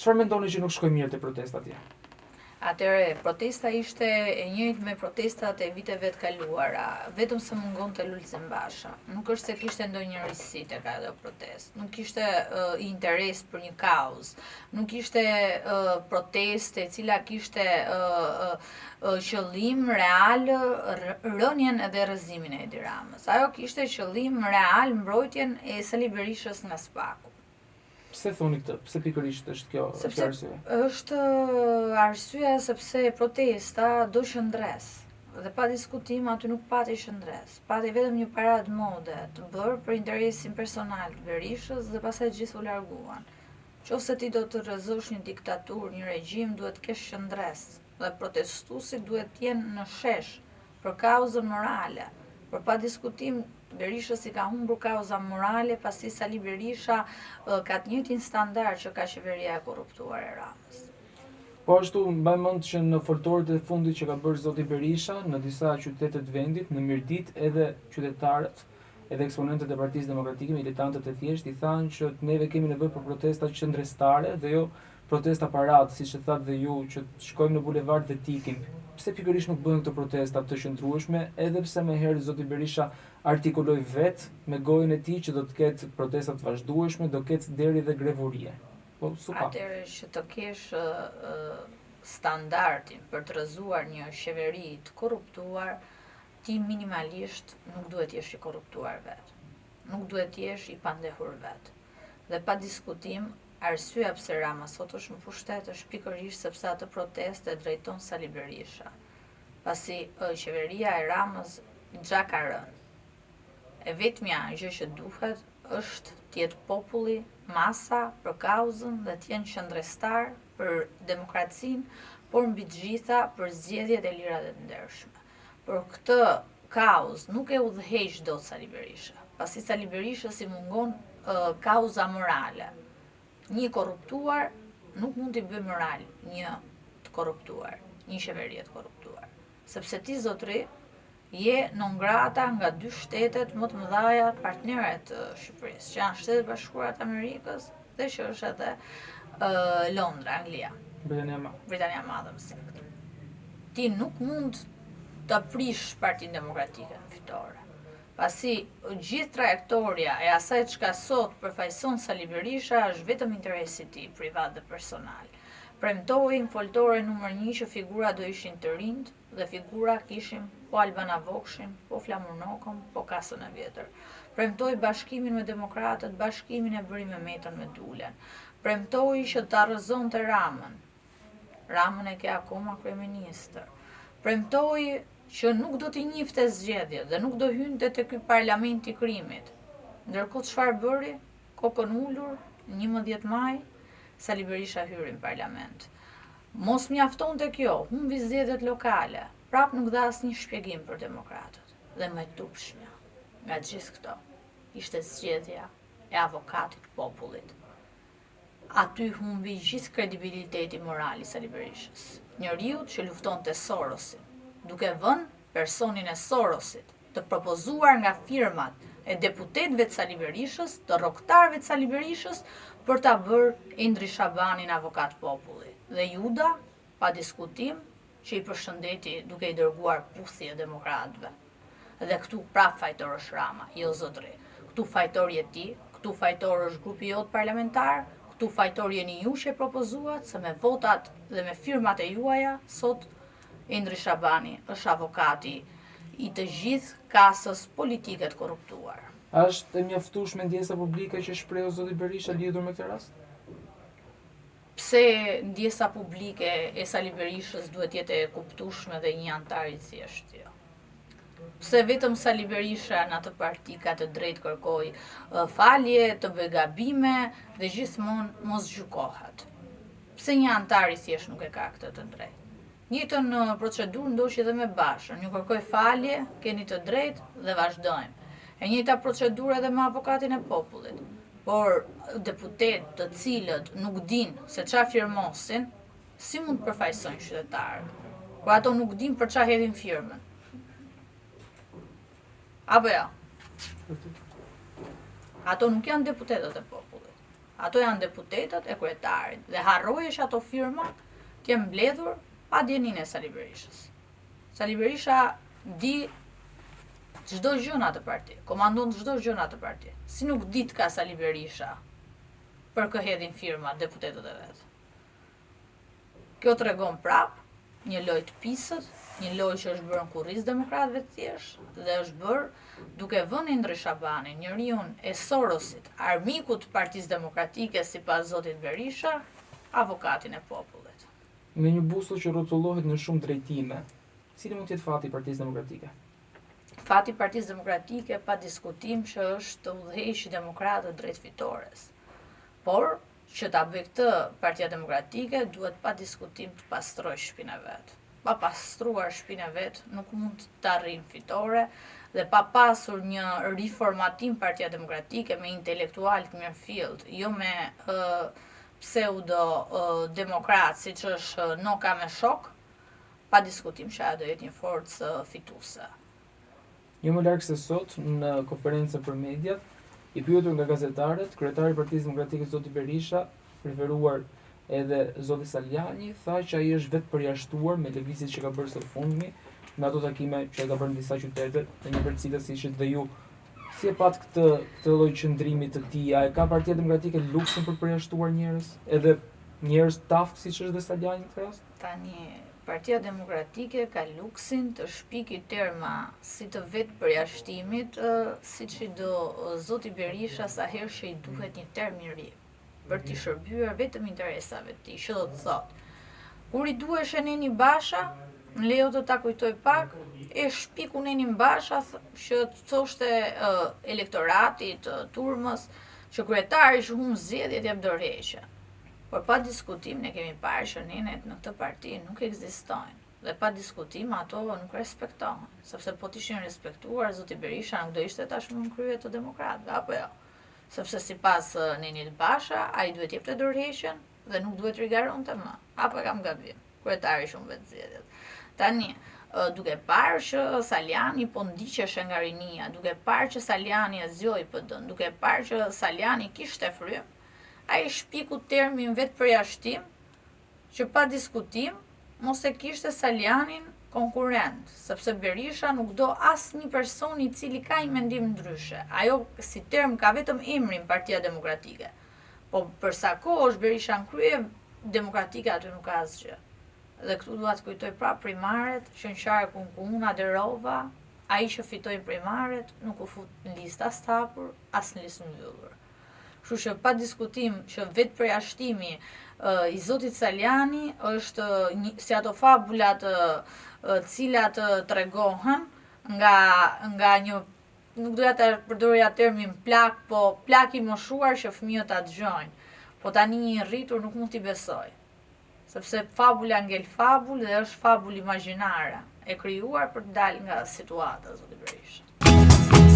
Çfarë mendoni që nuk shkoi mirë te protesta atje? Atëre, protesta ishte e njëjtë me protestat e viteve të kaluara, vetëm se mungonte Lulzim Basha. Nuk është se kishte ndonjë risi tek ajo protestë, nuk kishte interes për një kauzë, nuk ishte proteste e cila kishte qëllim real rënien edhe rrëzimin e Edi Ramës. Ajo kishte qëllim real mbrojtjen e Sali Berishës nga SPAK-u. Pse thoni këtë? Pse pikërisht është kjo arsye? Është arsyeja sepse protesta do qëndres. Dhe pa diskutim aty nuk pati qëndres. Pati vetëm një parad mode të bërë për interesin personal të Berishës dhe pastaj gjithë u larguan. Qofse ti do të rrëzosh një diktaturë, një regjim, duhet të kesh qëndres. Dhe protestuesit duhet të jenë në shesh për kauzën morale. Por pa diskutim Berishës i ka humbur kauza morale pasi Sali Berisha ka të njëjtin standard që ka qeveria e korruptuar e Ramës. Po ashtu mbaj mend që në foltorët e fundit që ka bërë zoti Berisha në disa qytete të vendit, në Mirdit edhe qytetarët, edhe eksponentët e Partisë Demokratike, militantët e thjeshtë i thanë që neve kemi nevojë për protesta qendrestare dhe jo protesta parat, siç e thatë dhe ju, që shkojmë në bulevard dhe tikim. Pse pikërisht nuk bëhen këto protesta të qëndrueshme, edhe pse më herë zoti Berisha artikuloi vet me gojën e tij që do të ketë protesta të vazhdueshme, do ketë deri dhe grevurie. Po supa. Atëherë që të kesh standardin për të rrëzuar një qeveri të korruptuar, ti minimalisht nuk duhet jesh i korruptuar vet. Nuk duhet jesh i pandehur vet. Dhe pa diskutim, arsyeja pse Rama sot është në pushtet është pikërisht sepse atë protestë e drejton Sali Berisha. Pasi qeveria e Ramës gja ka rënë. E vetmja gjë që duhet është të jetë populli, masa për kauzën dhe të jenë qëndrestar për demokracinë, por mbi të gjitha për zgjedhjet e lira dhe të ndershme. Por këtë kauzë nuk e udhëheq dot Sali Berisha, pasi Sali Berisha si mungon kauza morale. Një korruptuar nuk mund t'i bëj moral një të korruptuar, një qeveri të korruptuar. Sepse ti zotri je non grata nga dy shtetet më të mëdha partnere të Shqipërisë, që janë Shtetet Bashkuara të Amerikës dhe që është edhe Londra, Anglia. Britania e Madhe, më saktë. Ti nuk mund të prish Partinë Demokratike në fitore. Pasi gjithë trajektoria e asaj çka sot përfaqëson Sali Berisha është vetëm interesi i tij privat dhe personal. Premtoi në foltore numër 1 që figura do ishin të rinjt dhe figura kishim po Albana Vokshin, po Flamur Nokën, po Kasën e Vjetër. Premtoi bashkimin me demokratët, bashkimin e bëri me Metën me Dulen. Premtoi që ta rrëzonte Ramën. Ramën e ke akoma kryeministër. Premtoi që nuk do t'i njifte zgjedhjet dhe nuk do hynte te ky parlament i krimit. Ndërkohë çfarë bëri? Kokën ulur, 11 maj, Sali Berisha hyri në parlament. Mos mjaftonte kjo, humbi zgjedhjet lokale. Prap nuk dha asnjë shpjegim për demokratët. Dhe më tupshmja nga gjithë këto ishte zgjedhja e avokatit popullit. Aty humbi gjithë kredibiliteti moral i Sali Berishës. Njeriu që luftonte Sorosin, duke vënë personin e Sorosit të propozuar nga firmat e deputetëve të Sali Berishës, të rrogtarëve të Sali Berishës, për ta bërë Endri Shabanin avokat populli. Dhe Juda, pa diskutim, që i përshëndeti duke i dërguar puthje demokratëve. Dhe këtu prap fajtor është Rama, jo zotri. Këtu fajtor je ti, këtu fajtor është grupi jot parlamentar, këtu fajtor jeni ju që e propozuat, se me votat dhe me firmat e juaja, sot Endri Shabani është avokati i të gjithë kasës politike të korruptuar. A është e mjaftueshme ndjesa publike që shpreu zoti Berisha lidhur me këtë rast? Pse ndjesa publike e Sali Berishës duhet jetë e kuptueshme dhe një antar i thjeshtë? Jo. Pse vetëm Sali Berisha në atë parti ka të drejtë kërkoj falje, të bëj gabime dhe gjithmonë mos gjykohet? Pse një antar i thjeshtë nuk e ka këtë të drejtë? Njëjtën procedurë ndoshi edhe me Bashën. Ju kërkoj falje, keni të drejtë dhe vazhdojmë. E njëjta procedurë edhe me avokatin e popullit. Por deputet të cilët nuk dinë se çfarë firmosin, si mund të përfaqësojnë qytetarët? Kur ato nuk dinë për çfarë hedhin firmën. Apo jo? Ato nuk janë deputetët e popullit. Ato janë deputetët e kryetarit dhe harroje që ato firma t'jem mbledhur pa djenin e Sali Berishës. Sali Berisha di çdo gjë në atë parti, komandon çdo gjë në atë parti. Si nuk dit ka Sali Berisha për kë hedhin firma deputetët e vet. Kjo tregon prap një lojë të pisët, një lojë që është bërë në kurriz demokratëve thjesht dhe është bërë duke vënë Indri Shabanin, njeriun e Sorosit, armikut të Partisë Demokratike sipas zotit Berisha, avokatin e popullit. Me një busull që rrotullohet në shumë drejtime, cili mund të jetë fati i Partisë Demokratike? Fati i Partisë Demokratike pa diskutim që është të udhëheqë demokratët drejt fitores. Por që ta bëj këtë Partia Demokratike duhet pa diskutim të pastrojë shtëpinë e vet. Pa pastruar shtëpinë e vet nuk mund të arrijë fitore dhe pa pasur një riformatim Partia Demokratike me intelektualët mirëfillt, jo me pseudo demokrat siç është Noka me Shok, pa diskutim që ajo do jetë një forcë fituese. Jo më larg se sot, në konferencën për mediat, i pyetur nga gazetarët, kryetari i Partisë Demokratike zoti Berisha, preferuar edhe zoti Saljani, tha që ai është vetë përjashtuar me lëvizjet që ka bërë së fundmi në ato takime që ka bërë në disa qytete, në një prej cilës ishit dhe ju. Si e pat këtë lloj qëndrimi të tij? A e ka Partia Demokratike luksin për përjashtuar njerëz, edhe njerëz taftë siç është dhe Saljani në këtë rast? Tani Partia Demokratike ka luksin të shpiki terma si të vetë përjashtimit, siç i do zoti Berisha sa herë që i duhet një term i ri, për t'i shërbyer vetëm interesave të tij, që do të thotë. Kur i duhesh Neni Basha, më lejo të ta kujtoj pak, e shpiku Neni Basha që thoshte elektoratit turmës që kryetari që humb zgjedhjet jep dorëheqje. Por pa diskutim ne kemi parë që nenet në këtë parti nuk ekzistojnë. Dhe pa diskutim ato nuk respektohen. Sepse po t'ishin respektuar, zoti Berisha nuk do ishte tashmë në krye të demokratëve, apo jo? Sepse sipas Nenit Basha, ai duhet jepte dorëheqjen dhe nuk duhet rigaronte më. Apo kam gabim? Kryetari që humbet zgjedhjet. Tani, duke parë që Saljani po ndiqeshe nga rinia, duke parë që Saljani e zgjoi PD-n, duke parë që Saljani kishte frym, ai shpiku termin vetë përjashtim, që pa diskutim, mos e kishte Saljanin konkurrent, sepse Berisha nuk do asnjë person i cili ka një mendim ndryshe. Ajo si term ka vetëm emrin Partia Demokratike. Po për sa kohë është Berisha në krye, Demokratike aty nuk ka asgjë. Dhe këtu dua të kujtoj prapë primaret, që në qarkun ku unë aderova, ai që fitoi primaret nuk u fut në listë as të hapur, as në listë mbyllur. Kështu që pa diskutim që vetë përjashtimi i zotit Saljani është si ato fabulat cilat tregohen nga një, nuk doja të përdorja termin plak, po plak i moshuar që fëmijët ta dëgjojnë. Po tani i rritur nuk mund t'i besoj. Sepse fabula ngel fabul dhe është fabul imagjinare, e krijuar për të dalë nga situata, zoti Berisha.